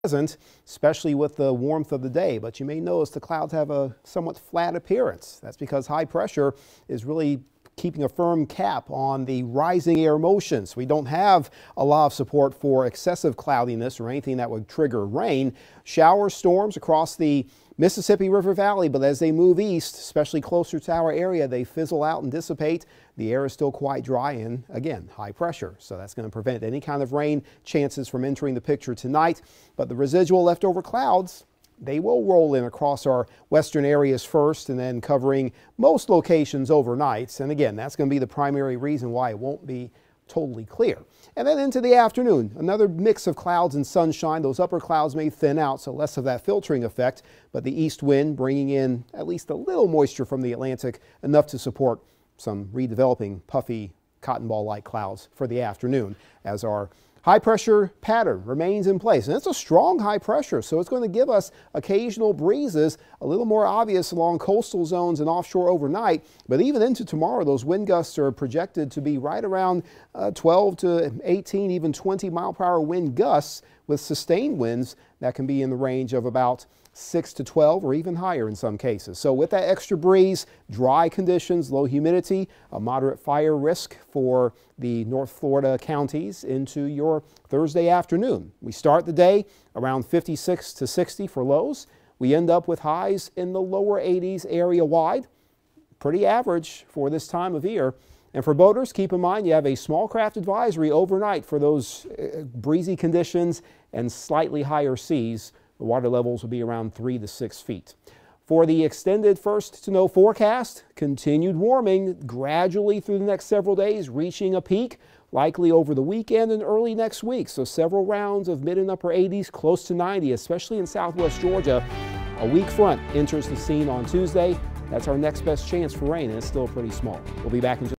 present, especially with the warmth of the day. But you may notice the clouds have a somewhat flat appearance. That's because high pressure is really keeping a firm cap on the rising air motion. So we don't have a lot of support for excessive cloudiness or anything that would trigger rain. Showers, storms across the Mississippi River Valley, but as they move east, especially closer to our area, they fizzle out and dissipate. The air is still quite dry and, again, high pressure. So that's going to prevent any kind of rain chances from entering the picture tonight. But the residual leftover clouds, they will roll in across our western areas first and then covering most locations overnight. And again, that's going to be the primary reason why it won't be totally clear. And then into the afternoon, another mix of clouds and sunshine. Those upper clouds may thin out, so less of that filtering effect, but the east wind bringing in at least a little moisture from the Atlantic, enough to support some redeveloping puffy cotton ball-like clouds for the afternoon as our high pressure pattern remains in place. And it's a strong high pressure, so it's going to give us occasional breezes, a little more obvious along coastal zones and offshore overnight. But even into tomorrow, those wind gusts are projected to be right around 12 to 18, even 20 mile-per-hour wind gusts with sustained winds that can be in the range of about 6 to 12 or even higher in some cases. So with that extra breeze, dry conditions, low humidity, a moderate fire risk for the North Florida counties into your Thursday afternoon. We start the day around 56 to 60 for lows. We end up with highs in the lower 80s area wide. Pretty average for this time of year. And for boaters, keep in mind you have a small craft advisory overnight for those breezy conditions and slightly higher seas. The water levels will be around 3 to 6 feet. For the extended first to know forecast, continued warming gradually through the next several days, reaching a peak likely over the weekend and early next week. So several rounds of mid and upper 80s, close to 90, especially in southwest Georgia. A weak front enters the scene on Tuesday. That's our next best chance for rain, and it's still pretty small. We'll be back in just